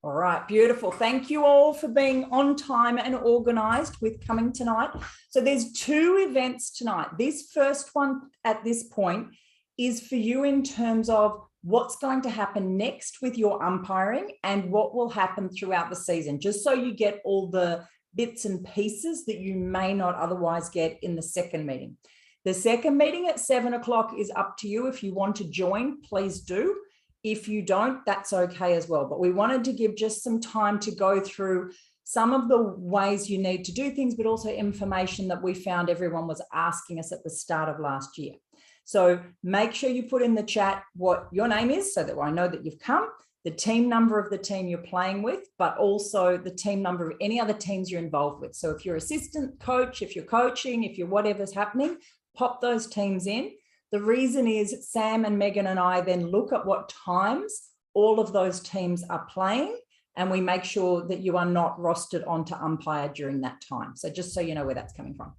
All right, beautiful. Thank you all for being on time and organised with coming tonight. So there's 2 events tonight. This first one at this point is for you in terms of what's going to happen next with your umpiring and what will happen throughout the season, just so you get all the bits and pieces that you may not otherwise get in the second meeting. The second meeting at 7 o'clock is up to you. If you want to join, please do. If you don't, that's okay as well. But we wanted to give just some time to go through some of the ways you need to do things, but also information that we found everyone was asking us at the start of last year. So make sure you put in the chat what your name is so that I know that you've come, the team number of the team you're playing with, but also the team number of any other teams you're involved with. So if you're assistant coach, if you're coaching, if you're whatever's happening, pop those teams in. The reason is Sam and Megan and I then look at what times all of those teams are playing, and we make sure that you are not rostered onto umpire during that time. So just so you know where that's coming from.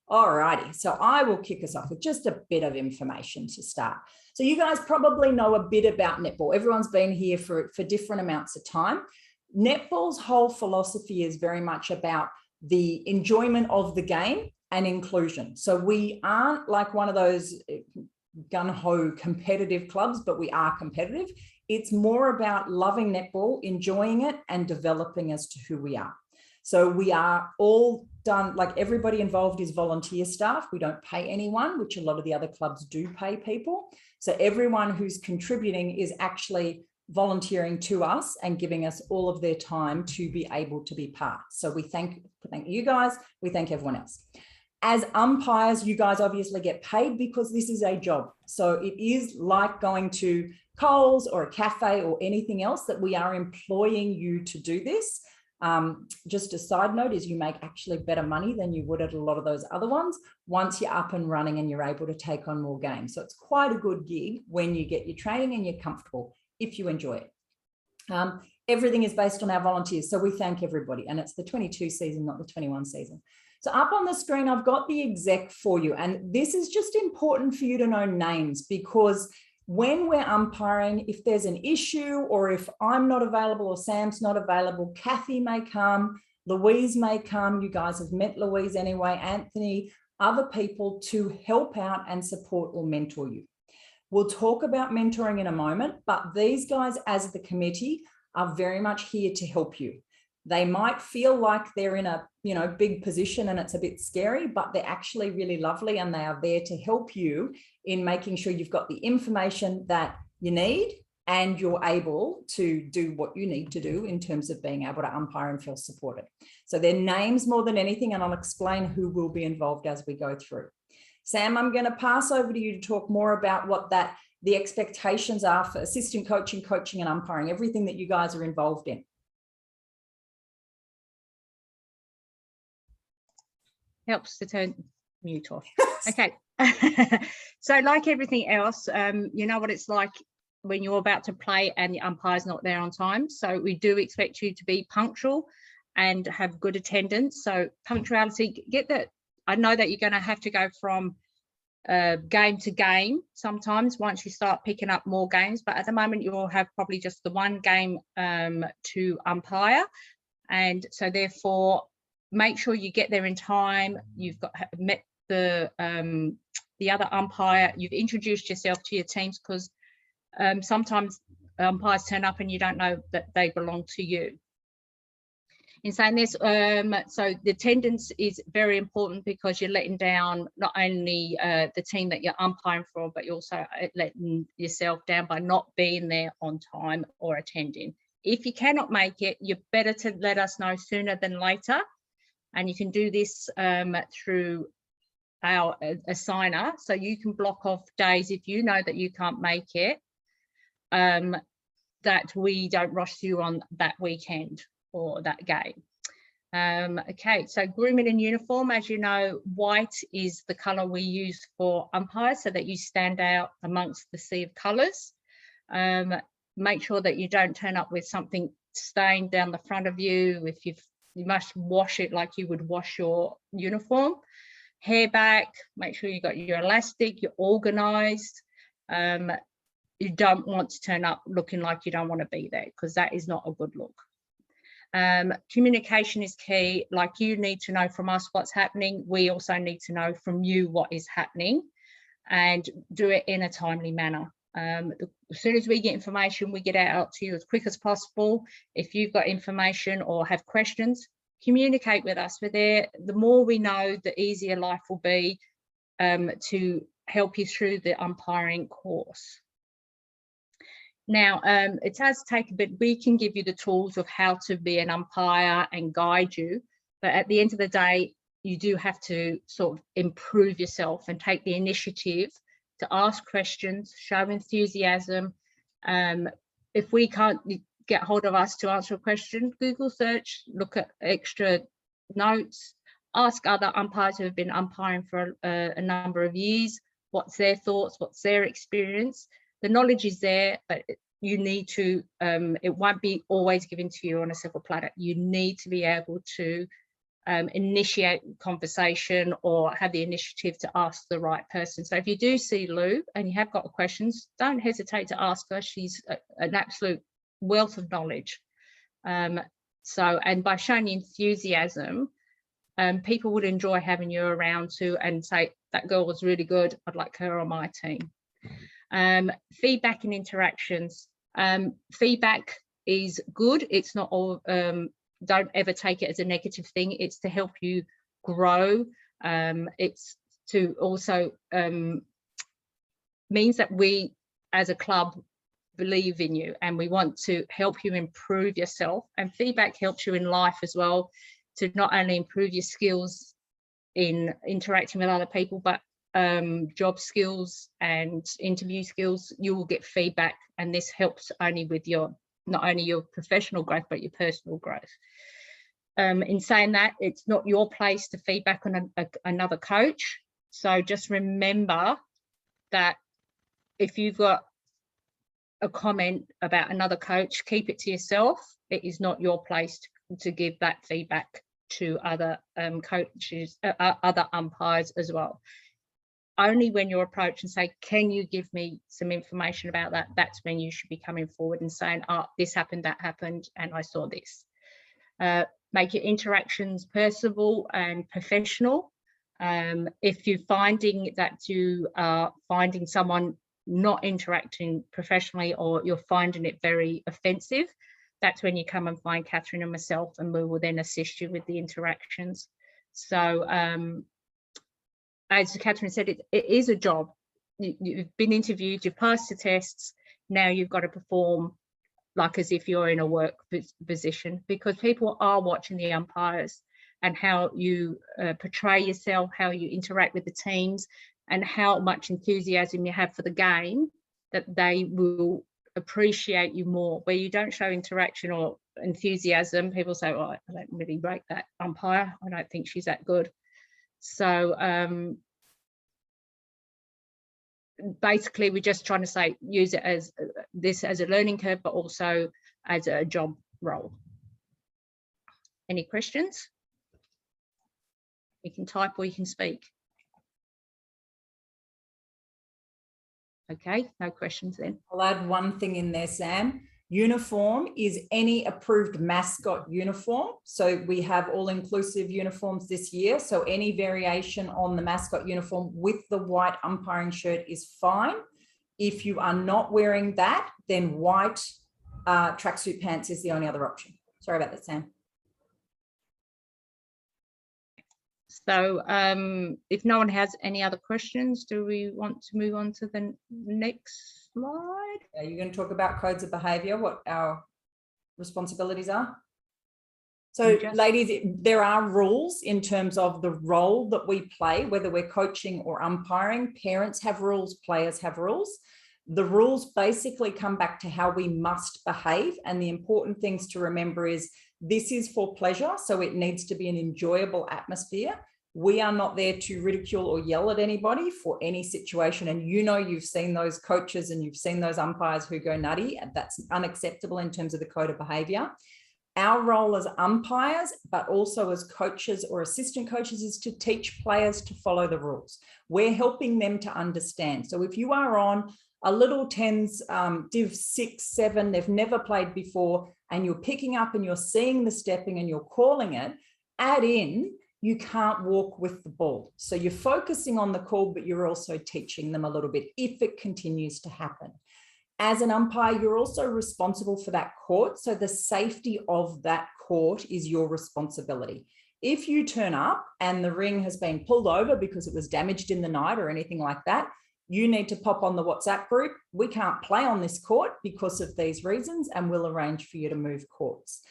All righty, so I will kick us off with just a bit of information to start. So you guys probably know a bit about netball. Everyone's been here for different amounts of time. Netball's whole philosophy is very much about the enjoyment of the game and inclusion. So we aren't like one of those gun-ho competitive clubs, but we are competitive. It's more about loving netball, enjoying it, and developing as to who we are. So we are all done, like everybody involved is volunteer staff. We don't pay anyone, which a lot of the other clubs do pay people. So everyone who's contributing is actually volunteering to us and giving us all of their time to be able to be part. So we thank you guys. We thank everyone else. As umpires, you guys obviously get paid because this is a job. So it is like going to Coles or a cafe or anything else that we are employing you to do this. Just a side note is you make actually better money than you would at a lot of those other ones once you're up and running and you're able to take on more games. So it's quite a good gig when you get your training and you're comfortable, if you enjoy it. Everything is based on our volunteers. So we thank everybody, and it's the 22 season, not the 21 season. So up on the screen, I've got the exec for you. And this is just important for you to know names, because when we're umpiring, if there's an issue or if I'm not available or Sam's not available, Kathy may come, Louise may come. You guys have met Louise anyway, Anthony, other people to help out and support or mentor you. We'll talk about mentoring in a moment, but these guys as the committee are very much here to help you. They might feel like they're in a big position and it's a bit scary, but they're actually really lovely, and they are there to help you in making sure you've got the information that you need and you're able to do what you need to do in terms of being able to umpire and feel supported. So their names more than anything, and I'll explain who will be involved as we go through. Sam, I'm going to pass over to you to talk more about what the expectations are for assistant coaching, coaching and umpiring, everything that you guys are involved in. Helps to turn mute off. Okay. So like everything else, you know what it's like when you're about to play and the umpire's not there on time. So we do expect you to be punctual and have good attendance. So punctuality, get that. I know that you're going to have to go from game to game sometimes once you start picking up more games, but at the moment you will have probably just the one game to umpire, and so therefore make sure you get there in time. You've met the other umpire, you've introduced yourself to your teams, because sometimes umpires turn up and you don't know that they belong to you. In saying this, so the attendance is very important, because you're letting down not only the team that you're umpiring for, but you're also letting yourself down by not being there on time or attending. If you cannot make it, you're better to let us know sooner than later. And you can do this through our assigner. So you can block off days if you know that you can't make it, that we don't rush you on that weekend or that game. Okay, so grooming and uniform, as you know, white is the colour we use for umpires so that you stand out amongst the sea of colours. Make sure that you don't turn up with something stained down the front of you. If you must wash it like you would wash your uniform. Hair back, make sure you got your elastic, you're organised. You don't want to turn up looking like you don't want to be there, because that is not a good look. Communication is key. Like, you need to know from us what's happening. We also need to know from you what is happening, and do it in a timely manner. As soon as we get information, we get it out to you as quick as possible. If you've got information or have questions, communicate with us. We're there. The more we know, the easier life will be to help you through the umpiring course. Now, it does take a bit. We can give you the tools of how to be an umpire and guide you, but at the end of the day, you do have to sort of improve yourself and take the initiative to ask questions, show enthusiasm. If we can't get hold of us to answer a question, Google search, look at extra notes, ask other umpires who have been umpiring for a number of years, what's their thoughts, what's their experience. The knowledge is there, but you need to, it won't be always given to you on a silver platter. You need to be able to initiate conversation or have the initiative to ask the right person. So if you do see Lou and you have got questions, don't hesitate to ask her. She's an absolute wealth of knowledge. And by showing enthusiasm, people would enjoy having you around too, and say, that girl was really good, I'd like her on my team. Feedback and interactions. Feedback is good. It's not all, don't ever take it as a negative thing. It's to help you grow. It's to also means that we as a club believe in you and we want to help you improve yourself. And feedback helps you in life as well, to not only improve your skills in interacting with other people, but job skills and interview skills. You will get feedback, and this helps only with your, not only your professional growth, but your personal growth. In saying that, it's not your place to feedback on another coach. So just remember that if you've got a comment about another coach, keep it to yourself. It is not your place to give that feedback to other coaches, other umpires as well. Only when you're approached and say, can you give me some information about that? That's when you should be coming forward and saying, oh, this happened, that happened, and I saw this. Make your interactions personable and professional. If you're finding that you are finding someone not interacting professionally, or you're finding it very offensive, that's when you come and find Catherine and myself, and we will then assist you with the interactions. So as Catherine said, it is a job. You've been interviewed, you've passed the tests, now you've got to perform like as if you're in a work position, because people are watching the umpires and how you portray yourself, how you interact with the teams, and how much enthusiasm you have for the game, that they will appreciate you more. Where you don't show interaction or enthusiasm, people say, oh, I don't really rate that umpire, I don't think she's that good. So basically we're just trying to say, use it as this as a learning curve, but also as a job role. Any questions? You can type or you can speak. Okay, no questions then. I'll add one thing in there, Sam. Uniform is any approved Mascot uniform. So we have all-inclusive uniforms this year. So any variation on the Mascot uniform with the white umpiring shirt is fine. If you are not wearing that, then white tracksuit pants is the only other option. Sorry about that, Sam. So if no one has any other questions, do we want to move on to the next slide? Are you going to talk about codes of behaviour, what our responsibilities are? So ladies, there are rules in terms of the role that we play, whether we're coaching or umpiring. Parents have rules, players have rules. The rules basically come back to how we must behave. And the important things to remember is this is for pleasure. So it needs to be an enjoyable atmosphere. We are not there to ridicule or yell at anybody for any situation. And you know, you've seen those coaches and you've seen those umpires who go nutty. And that's unacceptable in terms of the code of behavior. Our role as umpires, but also as coaches or assistant coaches, is to teach players to follow the rules. We're helping them to understand. So if you are on a little 10s, Div 6, 7, they've never played before, and you're picking up and you're seeing the stepping and you're calling it, add in, you can't walk with the ball. So you're focusing on the call, but you're also teaching them a little bit if it continues to happen. As an umpire, you're also responsible for that court. So the safety of that court is your responsibility. If you turn up and the ring has been pulled over because it was damaged in the night or anything like that, you need to pop on the WhatsApp group. We can't play on this court because of these reasons, and we'll arrange for you to move courts.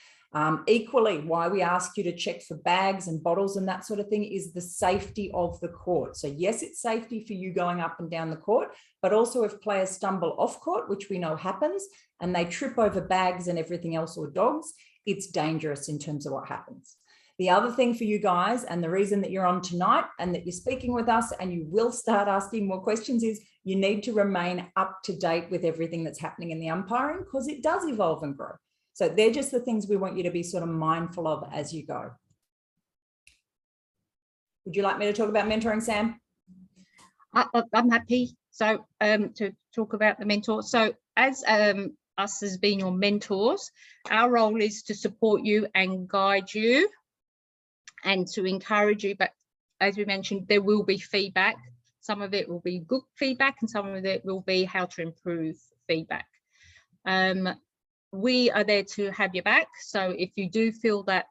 Equally, why we ask you to check for bags and bottles and that sort of thing is the safety of the court. So yes, it's safety for you going up and down the court, but also if players stumble off court, which we know happens, and they trip over bags and everything else or dogs, it's dangerous in terms of what happens. The other thing for you guys, and the reason that you're on tonight and that you're speaking with us and you will start asking more questions, is you need to remain up to date with everything that's happening in the umpiring, because it does evolve and grow. So they're just the things we want you to be sort of mindful of as you go. Would you like me to talk about mentoring, Sam? I'm happy. So to talk about the mentor. So as us as being your mentors, our role is to support you and guide you and to encourage you. But as we mentioned, there will be feedback. Some of it will be good feedback and some of it will be how to improve feedback. We are there to have your back. So if you do feel that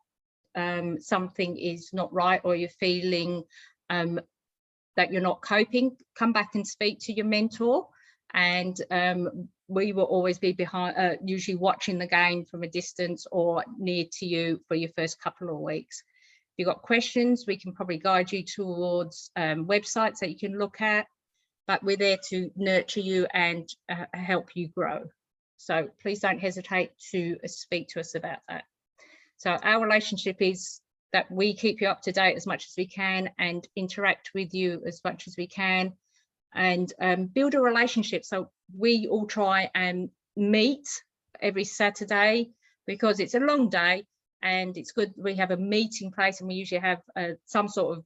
something is not right, or you're feeling that you're not coping, come back and speak to your mentor. And we will always be behind, usually watching the game from a distance or near to you for your first couple of weeks. If you've got questions, we can probably guide you towards websites that you can look at, but we're there to nurture you and help you grow. So please don't hesitate to speak to us about that. So our relationship is that we keep you up to date as much as we can and interact with you as much as we can, and build a relationship. So we all try and meet every Saturday because it's a long day, and it's good we have a meeting place, and we usually have some sort of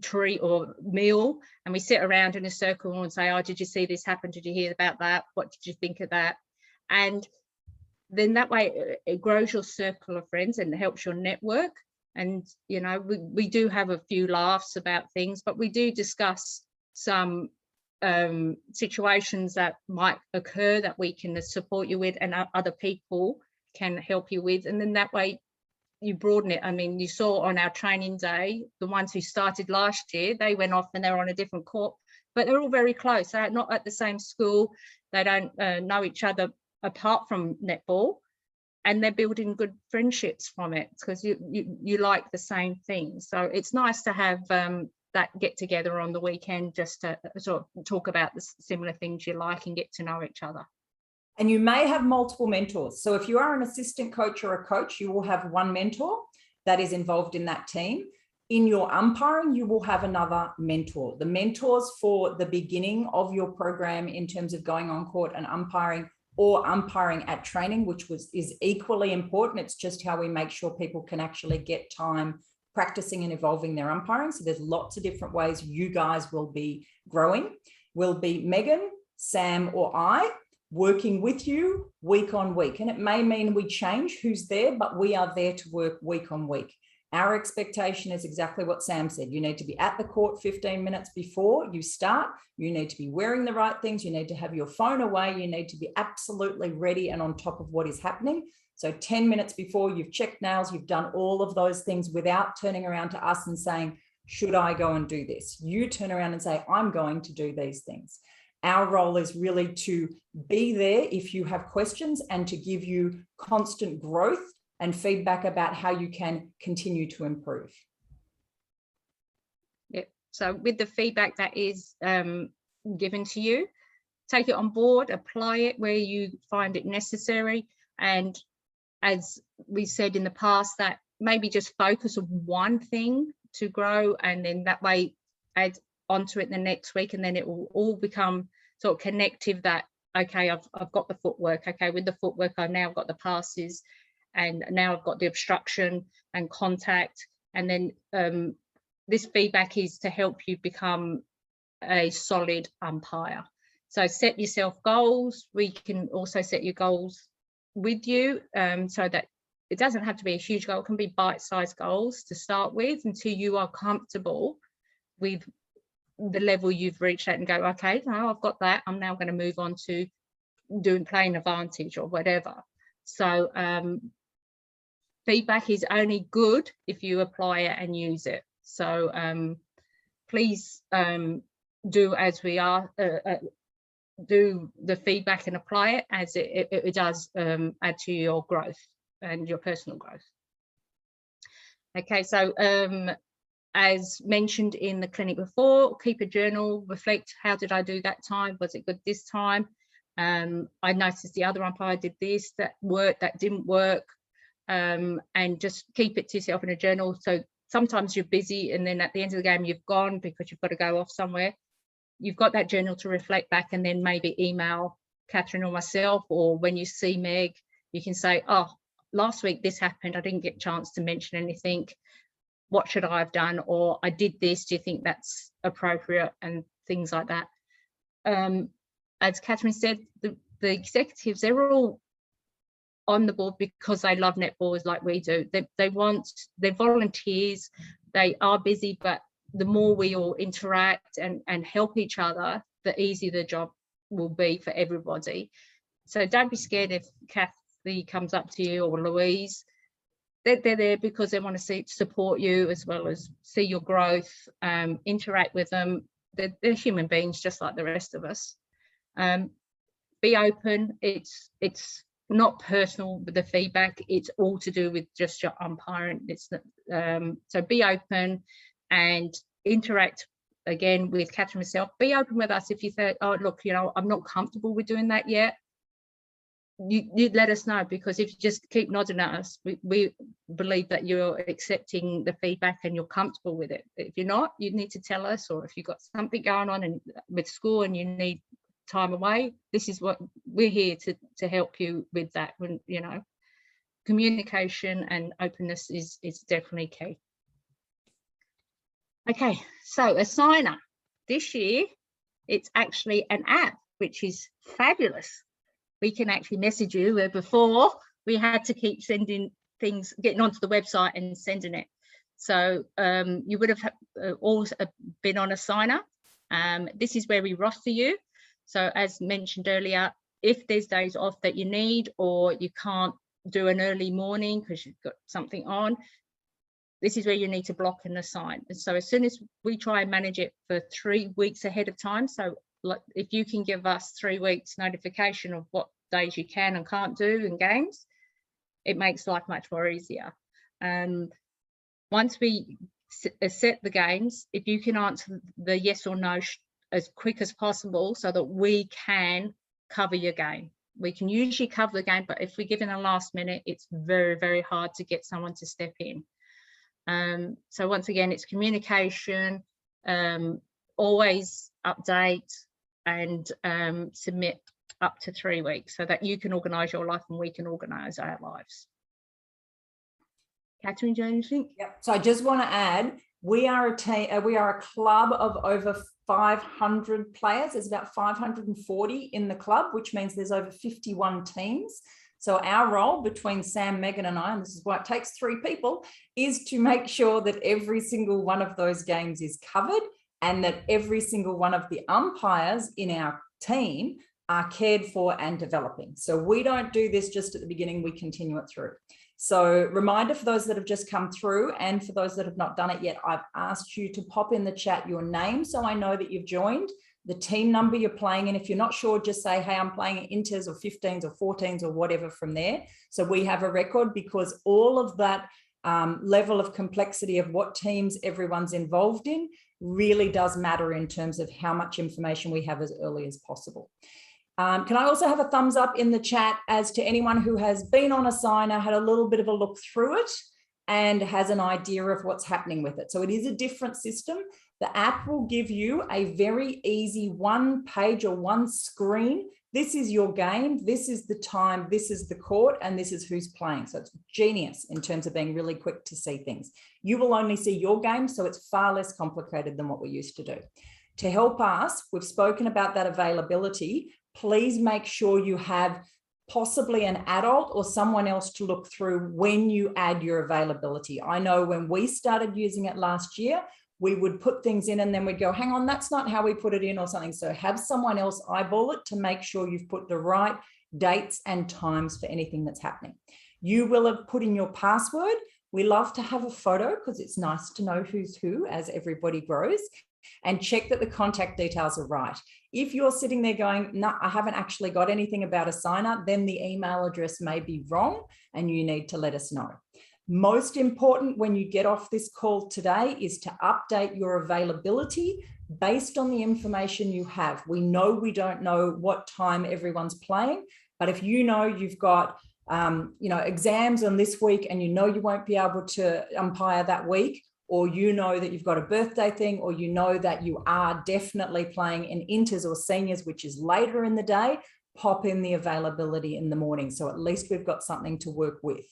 treat or meal, and we sit around in a circle and say, oh, did you see this happen? Did you hear about that? What did you think of that? And then that way it grows your circle of friends and it helps your network. And you know, we do have a few laughs about things, but we do discuss some situations that might occur that we can support you with and other people can help you with. And then that way you broaden it. I mean, you saw on our training day, the ones who started last year, they went off and they're on a different court, but they're all very close. They're not at the same school. They don't know each other apart from netball, and they're building good friendships from it because you like the same things. So it's nice to have that get together on the weekend just to sort of talk about the similar things you like and get to know each other. And you may have multiple mentors. So if you are an assistant coach or a coach, you will have one mentor that is involved in that team. In your umpiring, you will have another mentor. The mentors for the beginning of your program in terms of going on court and umpiring, or umpiring at training, which is equally important. It's just how we make sure people can actually get time practicing and evolving their umpiring. So there's lots of different ways you guys will be growing. Will be Megan, Sam, or I working with you week on week. And it may mean we change who's there, but we are there to work week on week. Our expectation is exactly what Sam said. You need to be at the court 15 minutes before you start. You need to be wearing the right things. You need to have your phone away. You need to be absolutely ready and on top of what is happening. So 10 minutes before, you've checked nails, you've done all of those things without turning around to us and saying, should I go and do this? You turn around and say, I'm going to do these things. Our role is really to be there if you have questions and to give you constant growth and feedback about how you can continue to improve. Yeah. So with the feedback that is given to you, take it on board, apply it where you find it necessary. And as we said in the past, that maybe just focus on one thing to grow, and then that way add onto it the next week, and then it will all become sort of connective that, okay, I've got the footwork. Okay, with the footwork, I've now got the passes, and now I've got the obstruction and contact. And then this feedback is to help you become a solid umpire. So set yourself goals. We can also set your goals with you, so that it doesn't have to be a huge goal. It can be bite-sized goals to start with until you are comfortable with the level you've reached at and go, okay, now I've got that. I'm now going to move on to playing advantage or whatever. So feedback is only good if you apply it and use it. So please do as we are, do the feedback and apply it, as it does add to your growth and your personal growth. Okay, so as mentioned in the clinic before, keep a journal, reflect, how did I do that time? Was it good this time? I noticed the other umpire did this, that worked, that didn't work, and just keep it to yourself in a journal. So sometimes you're busy and then at the end of the game you've gone because you've got to go off somewhere. You've got that journal to reflect back, and then maybe email Catherine or myself, or when you see Meg, you can say, oh, last week this happened, I didn't get a chance to mention anything. What should I have done? Or I did this, do you think that's appropriate? And things like that. As Catherine said, the executives, they're all on the board because they love netball like we do. They're volunteers, they are busy, but the more we all interact and help each other, the easier the job will be for everybody. So don't be scared if Kathy comes up to you, or Louise. They're there because they want to support you as well as see your growth, interact with them. They're human beings just like the rest of us. Be open. It's not personal with the feedback. It's all to do with just your umpiring. So be open and interact again with Catherine myself. Be open with us if you think, oh look, you know, I'm not comfortable with doing that yet. You let us know, because if you just keep nodding at us, we believe that you're accepting the feedback and you're comfortable with it. If you're not, you need to tell us, or if you've got something going on and with school and you need time away, this is what we're here to help you with that. When, you know, communication and openness is definitely key. Okay, so Assigner. This year, it's actually an app, which is fabulous. We can actually message you, where before we had to keep sending things, getting onto the website and sending it. So you would have all been on Assigner. This is where we roster you. So as mentioned earlier, if there's days off that you need, or you can't do an early morning because you've got something on, this is where you need to block and assign. And so as soon as we try and manage it for 3 weeks ahead of time, so like if you can give us 3 weeks notification of what days you can and can't do in games, it makes life much more easier. Once we set the games, if you can answer the yes or no as quick as possible so that we can cover your game. We can usually cover the game, but if we give in the last minute, it's very, very hard to get someone to step in. So once again, it's communication, always update and submit up to 3 weeks so that you can organise your life and we can organise our lives. Catherine, do you have anything? Yep. So I just want to add, we are a team, we are a club of over 500 players. There's about 540 in the club, which means there's over 51 teams. So our role between Sam, Megan and I, and this is why it takes 3 people, is to make sure that every single one of those games is covered and that every single one of the umpires in our team are cared for and developing. So we don't do this just at the beginning, we continue it through. So reminder for those that have just come through and for those that have not done it yet, I've asked you to pop in the chat your name so I know that you've joined, the team number you're playing in. If you're not sure, just say, hey, I'm playing at Inters or 15s or 14s or whatever from there. So we have a record, because all of that level of complexity of what teams everyone's involved in really does matter in terms of how much information we have as early as possible. Can I also have a thumbs up in the chat as to anyone who has been on Assigner, had a little bit of a look through it and has an idea of what's happening with it. So it is a different system. The app will give you a very easy 1 page or 1 screen. This is your game, this is the time, this is the court, and this is who's playing. So it's genius in terms of being really quick to see things. You will only see your game, so it's far less complicated than what we used to do. To help us, we've spoken about that availability. Please make sure you have possibly an adult or someone else to look through when you add your availability. I know when we started using it last year, we would put things in and then we'd go, hang on, that's not how we put it in or something. So have someone else eyeball it to make sure you've put the right dates and times for anything that's happening. You will have put in your password. We love to have a photo because it's nice to know who's who as everybody grows, and check that the contact details are right. If you're sitting there going, no, I haven't actually got anything about a signer, then the email address may be wrong and you need to let us know. Most important when you get off this call today is to update your availability based on the information you have. We know we don't know what time everyone's playing, but if you know you've got exams on this week and you know you won't be able to umpire that week, or you know that you've got a birthday thing, or you know that you are definitely playing in inters or seniors, which is later in the day, pop in the availability in the morning. So at least we've got something to work with.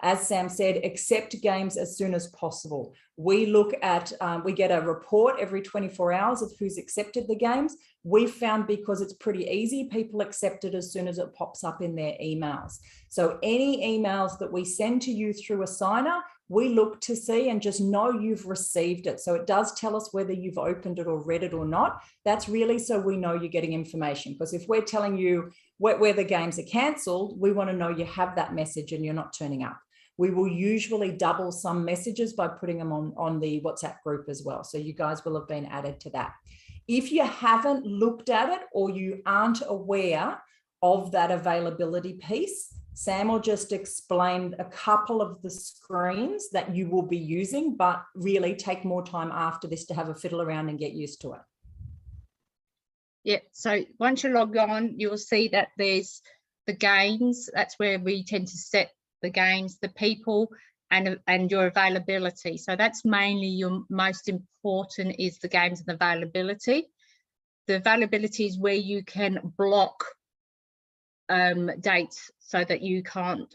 As Sam said, accept games as soon as possible. We look at, we get a report every 24 hours of who's accepted the games. We found because it's pretty easy, people accept it as soon as it pops up in their emails. So any emails that we send to you through a signer, we look to see and just know you've received it. So it does tell us whether you've opened it or read it or not. That's really so we know you're getting information. Because if we're telling you where the games are cancelled, we want to know you have that message and you're not turning up. We will usually double some messages by putting them on the WhatsApp group as well. So you guys will have been added to that. If you haven't looked at it or you aren't aware of that availability piece, Sam will just explain a couple of the screens that you will be using, but really take more time after this to have a fiddle around and get used to it. Yeah, so once you log on, you'll see that there's the games. That's where we tend to set the games, the people, and your availability. So that's mainly your most important, is the games and availability. The availability is where you can block dates so that you can't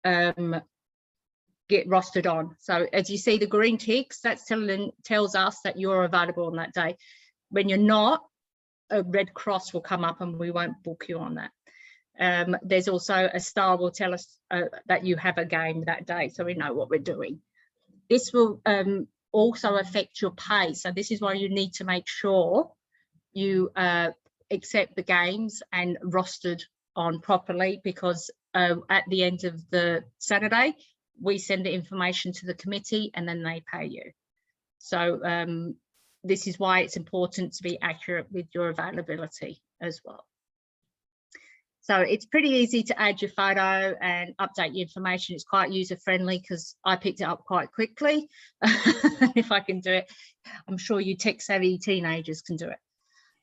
get rostered on. So as you see the green ticks, that tells us that you're available on that day. When you're not, a red cross will come up and we won't book you on that. There's also a star will tell us that you have a game that day, so we know what we're doing. This will also affect your pay, so this is why you need to make sure you accept the games and rostered on properly, because at the end of the Saturday we send the information to the committee and then they pay you. So this is why it's important to be accurate with your availability as well. So it's pretty easy to add your photo and update your information. It's quite user friendly because I picked it up quite quickly. If I can do it, I'm sure you tech savvy teenagers can do it.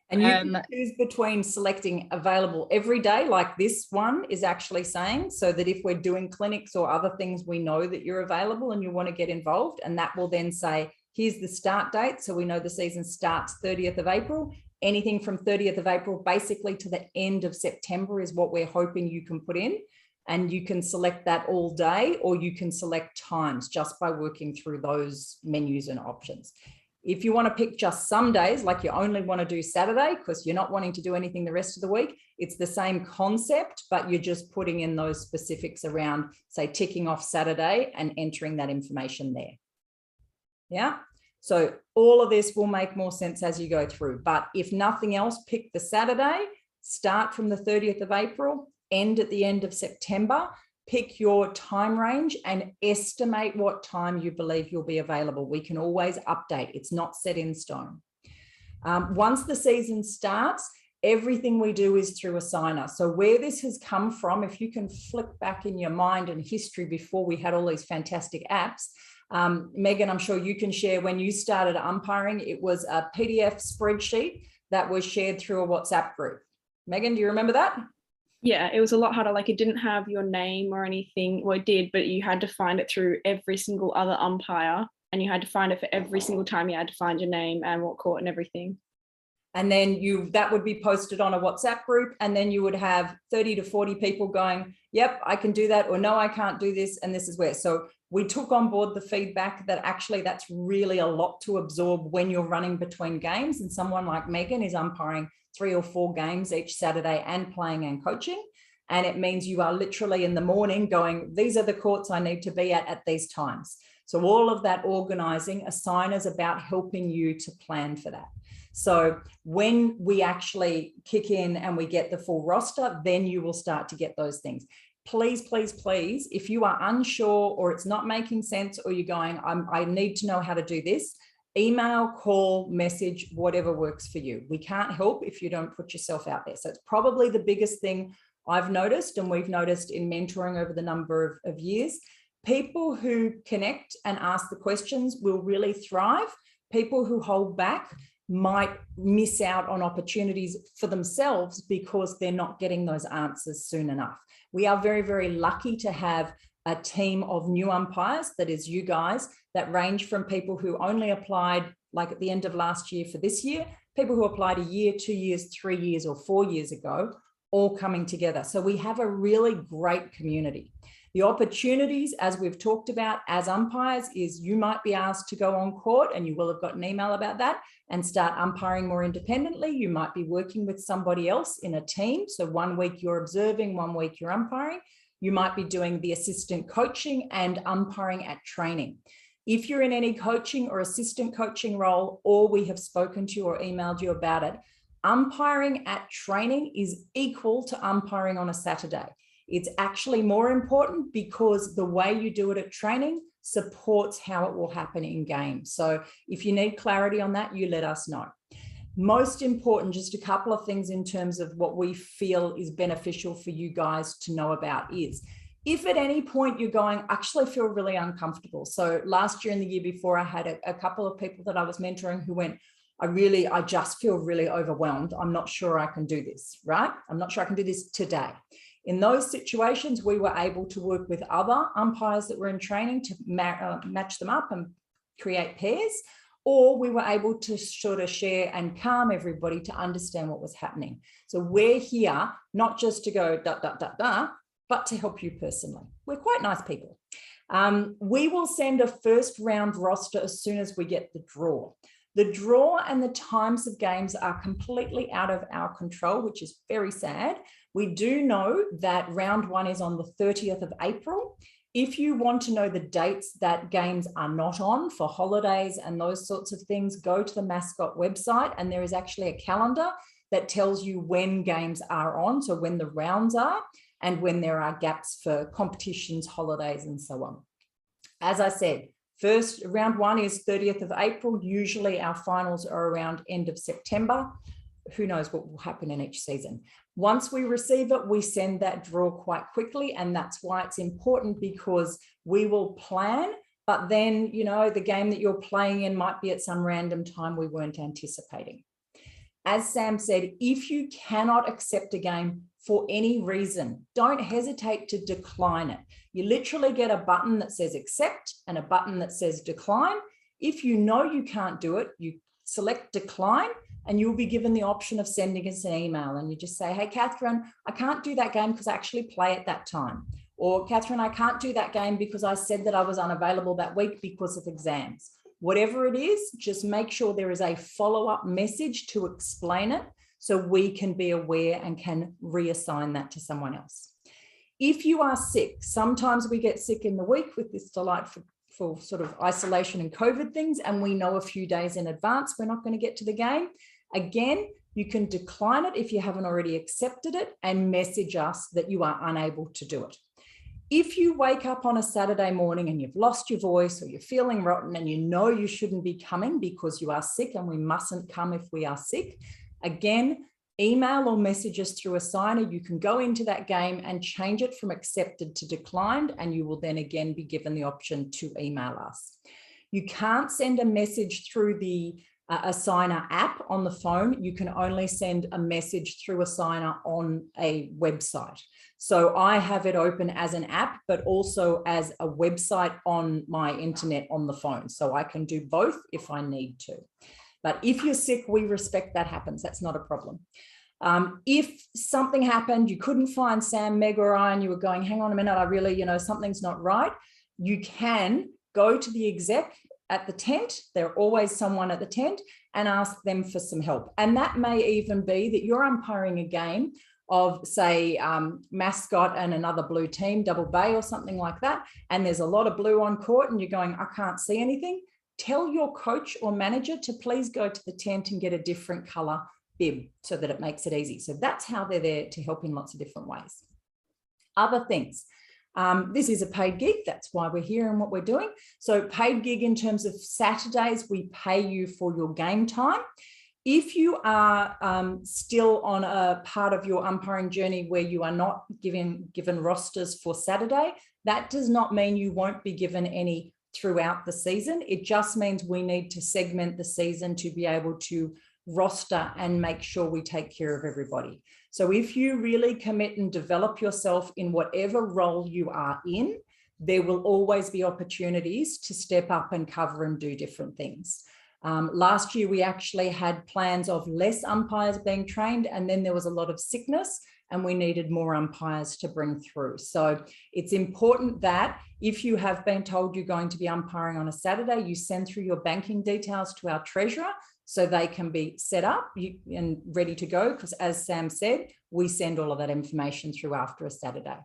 And you can choose between selecting available every day, like this one is actually saying, so that if we're doing clinics or other things, we know that you're available and you want to get involved, and that will then say, here's the start date. So we know the season starts 30th of April. Anything from 30th of April basically to the end of September is what we're hoping you can put in. And you can select that all day, or you can select times just by working through those menus and options. If you want to pick just some days, like you only want to do Saturday because you're not wanting to do anything the rest of the week, it's the same concept, but you're just putting in those specifics around, say, ticking off Saturday and entering that information there. Yeah. So all of this will make more sense as you go through. But if nothing else, pick the Saturday, start from the 30th of April, end at the end of September, pick your time range and estimate what time you believe you'll be available. We can always update. It's not set in stone. Once the season starts, everything we do is through a signer. So where this has come from, if you can flick back in your mind and history before we had all these fantastic apps, Megan, I'm sure you can share, when you started umpiring, it was a PDF spreadsheet that was shared through a WhatsApp group. Megan, do you remember that? Yeah, it was a lot harder. Like, it didn't have your name or anything. Well, it did, but you had to find it through every single other umpire, and you had to find it for every single time. You had to find your name and what court and everything. And then that would be posted on a WhatsApp group. And then you would have 30 to 40 people going, yep, I can do that, or no, I can't do this. And this is where. So we took on board the feedback that actually that's really a lot to absorb when you're running between games. And someone like Megan is umpiring 3 or 4 games each Saturday and playing and coaching. And it means you are literally in the morning going, these are the courts I need to be at these times. So all of that organizing, a sign is about helping you to plan for that. So when we actually kick in and we get the full roster, then you will start to get those things. Please, please, please, if you are unsure or it's not making sense or you're going, I need to know how to do this, email, call, message, whatever works for you. We can't help if you don't put yourself out there. So it's probably the biggest thing I've noticed, and we've noticed in mentoring over the number of years. People who connect and ask the questions will really thrive. People who hold back might miss out on opportunities for themselves because they're not getting those answers soon enough. We are very, very lucky to have a team of new umpires, that is you guys, that range from people who only applied like at the end of last year for this year, people who applied a year, 2 years, 3 years, or 4 years ago, all coming together. So we have a really great community. The opportunities, as we've talked about as umpires, is you might be asked to go on court, and you will have got an email about that, and start umpiring more independently. You might be working with somebody else in a team. So 1 week you're observing, 1 week you're umpiring. You might be doing the assistant coaching and umpiring at training. If you're in any coaching or assistant coaching role, or we have spoken to you or emailed you about it, umpiring at training is equal to umpiring on a Saturday. It's actually more important because the way you do it at training supports how it will happen in games. So if you need clarity on that, you let us know. Most important, just a couple of things in terms of what we feel is beneficial for you guys to know about is, if at any point you're going, I actually feel really uncomfortable. So last year and the year before, I had a couple of people that I was mentoring who went, I just feel really overwhelmed. I'm not sure I can do this, right? I'm not sure I can do this today. In those situations, we were able to work with other umpires that were in training to match them up and create pairs, or we were able to sort of share and calm everybody to understand what was happening. So we're here not just to go da, da, da, da, but to help you personally. We're quite nice people. We will send a first round roster as soon as we get the draw. The draw and the times of games are completely out of our control, which is very sad. We do know that round 1 is on the 30th of April. If you want to know the dates that games are not on for holidays and those sorts of things, go to the Mascot website, and there is actually a calendar that tells you when games are on, so when the rounds are and when there are gaps for competitions, holidays, and so on. As I said, first round 1 is 30th of April. Usually our finals are around end of September. Who knows what will happen in each season. Once we receive it, we send that draw quite quickly. And that's why it's important, because we will plan, but then, you know, the game that you're playing in might be at some random time we weren't anticipating. As Sam said, if you cannot accept a game for any reason, don't hesitate to decline it. You literally get a button that says accept and a button that says decline. If you know you can't do it, you select decline, and you'll be given the option of sending us an email, and you just say, hey, Catherine, I can't do that game because I actually play at that time. Or Catherine, I can't do that game because I said that I was unavailable that week because of exams. Whatever it is, just make sure there is a follow-up message to explain it so we can be aware and can reassign that to someone else. If you are sick, sometimes we get sick in the week with this delightful sort of isolation and COVID things, and we know a few days in advance we're not going to get to the game. Again, you can decline it if you haven't already accepted it and message us that you are unable to do it. If you wake up on a Saturday morning and you've lost your voice or you're feeling rotten and you know you shouldn't be coming because you are sick, and we mustn't come if we are sick, again, email or message us through a signer. You can go into that game and change it from accepted to declined, and you will then again be given the option to email us. You can't send a message through the assigner app on the phone. You can only send a message through assigner on a website. So I have it open as an app, but also as a website on my internet on the phone. So I can do both if I need to. But if you're sick, we respect that happens. That's not a problem. If something happened, you couldn't find Sam, Meg, or I, and you were going, hang on a minute, I really, something's not right. You can go to the exec at the tent. There's always someone at the tent, and ask them for some help. And that may even be that you're umpiring a game of, say, Mascot and another blue team, Double Bay or something like that, and there's a lot of blue on court and you're going, I can't see anything. Tell your coach or manager to please go to the tent and get a different color bib so that it makes it easy. So that's how they're there to help in lots of different ways. Other things. This is a paid gig. That's why we're here and what we're doing. So paid gig in terms of Saturdays, we pay you for your game time. If you are still on a part of your umpiring journey where you are not given rosters for Saturday, that does not mean you won't be given any throughout the season. It just means we need to segment the season to be able to roster and make sure we take care of everybody. So if you really commit and develop yourself in whatever role you are in, there will always be opportunities to step up and cover and do different things. Last year, we actually had plans of less umpires being trained, and then there was a lot of sickness and we needed more umpires to bring through. So it's important that if you have been told you're going to be umpiring on a Saturday, you send through your banking details to our treasurer so they can be set up and ready to go, because as Sam said, we send all of that information through after a Saturday.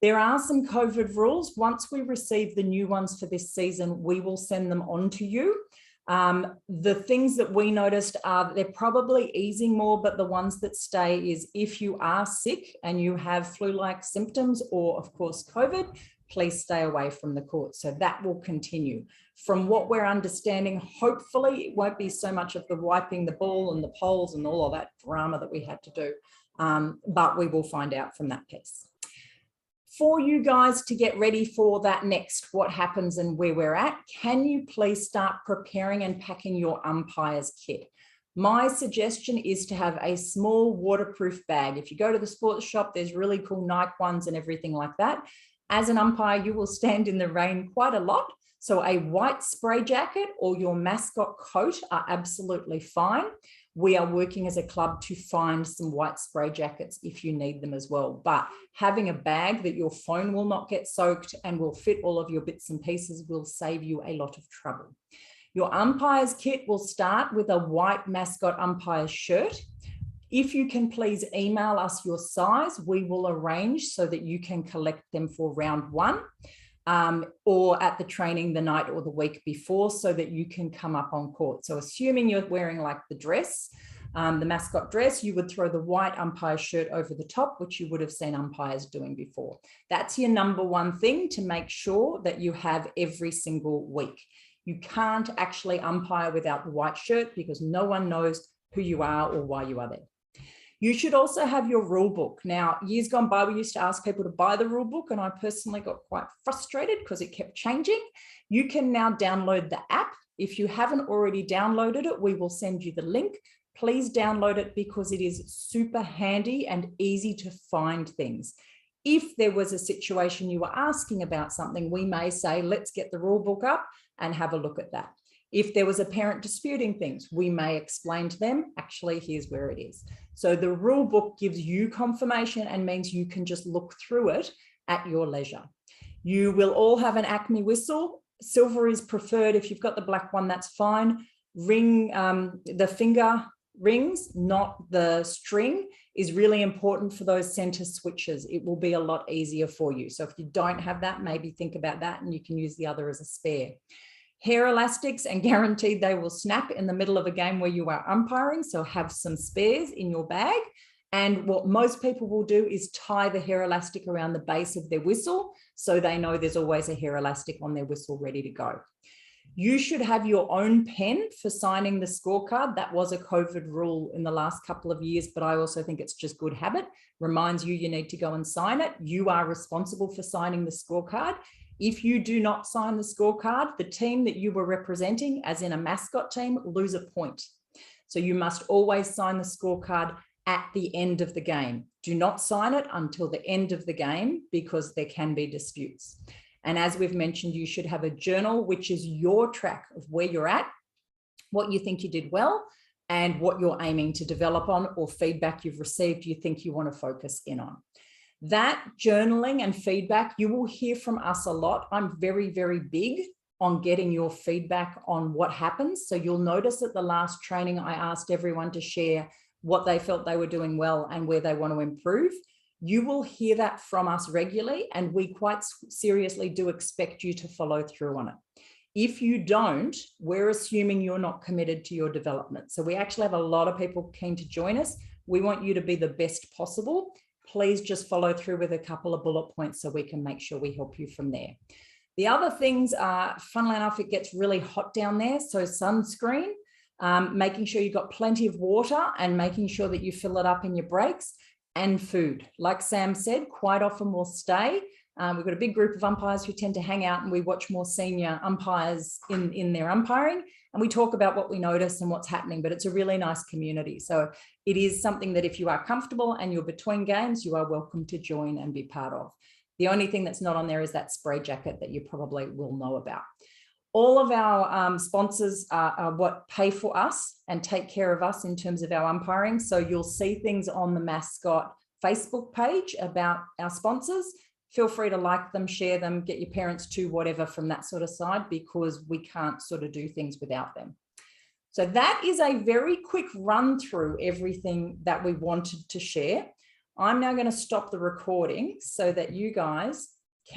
There are some COVID rules. Once we receive the new ones for this season, we will send them on to you. The things that we noticed are they're probably easing more, but the ones that stay is if you are sick and you have flu-like symptoms or, of course, COVID, please stay away from the court. So that will continue. From what we're understanding, hopefully it won't be so much of the wiping the ball and the poles and all of that drama that we had to do, but we will find out from that piece. For you guys to get ready for that next, what happens and where we're at, can you please start preparing and packing your umpire's kit? My suggestion is to have a small waterproof bag. If you go to the sports shop, there's really cool Nike ones and everything like that. As an umpire, you will stand in the rain quite a lot. So a white spray jacket or your mascot coat are absolutely fine. We are working as a club to find some white spray jackets if you need them as well. But having a bag that your phone will not get soaked and will fit all of your bits and pieces will save you a lot of trouble. Your umpire's kit will start with a white Mascot Umpires shirt. If you can please email us your size, we will arrange so that you can collect them for round one. Or at the training the night or the week before so that you can come up on court. So assuming you're wearing like the dress, the mascot dress, you would throw the white umpire shirt over the top, which you would have seen umpires doing before. That's your number one thing to make sure that you have every single week. You can't actually umpire without the white shirt because no one knows who you are or why you are there. You should also have your rule book. Now, years gone by, we used to ask people to buy the rule book, and I personally got quite frustrated because it kept changing. You can now download the app. If you haven't already downloaded it, we will send you the link. Please download it because it is super handy and easy to find things. If there was a situation you were asking about something, we may say, let's get the rule book up and have a look at that. If there was a parent disputing things, we may explain to them, actually, here's where it is. So the rule book gives you confirmation and means you can just look through it at your leisure. You will all have an Acme whistle. Silver is preferred. If you've got the black one, that's fine. Ring, the finger rings, not the string, is really important for those center switches. It will be a lot easier for you. So if you don't have that, maybe think about that and you can use the other as a spare. Hair elastics, and guaranteed they will snap in the middle of a game where you are umpiring, so have some spares in your bag. And what most people will do is tie the hair elastic around the base of their whistle so they know there's always a hair elastic on their whistle ready to go. You should have your own pen for signing the scorecard. That was a COVID rule in the last couple of years, but I also think it's just good habit. Reminds you need to go and sign it. You are responsible for signing the scorecard. If you do not sign the scorecard, the team that you were representing, as in a mascot team, lose a point. So you must always sign the scorecard at the end of the game. Do not sign it until the end of the game because there can be disputes. And as we've mentioned, you should have a journal, which is your track of where you're at what you think you did well, and what you're aiming to develop on, or feedback you've received you think you want to focus in on. That journaling and feedback, you will hear from us a lot. I'm very, very big on getting your feedback on what happens. So you'll notice at the last training, I asked everyone to share what they felt they were doing well and where they want to improve. You will hear that from us regularly, and we quite seriously do expect you to follow through on it. If you don't, we're assuming you're not committed to your development. So we actually have a lot of people keen to join us. We want you to be the best possible. Please just follow through with a couple of bullet points so we can make sure we help you from there. The other things are, funnily enough, it gets really hot down there. So sunscreen, making sure you've got plenty of water and making sure that you fill it up in your breaks, and food. Like Sam said, quite often we'll stay. We've got a big group of umpires who tend to hang out, and we watch more senior umpires in their umpiring, and we talk about what we notice and what's happening, but it's a really nice community. So it is something that if you are comfortable and you're between games, you are welcome to join and be part of. The only thing that's not on there is that spray jacket that you probably will know about. All of our sponsors are what pay for us and take care of us in terms of our umpiring. So you'll see things on the Mascot Facebook page about our sponsors. Feel free to like them, share them, get your parents to, whatever, from that sort of side, because we can't sort of do things without them. So that is a very quick run through everything that we wanted to share. I'm now going to stop the recording so that you guys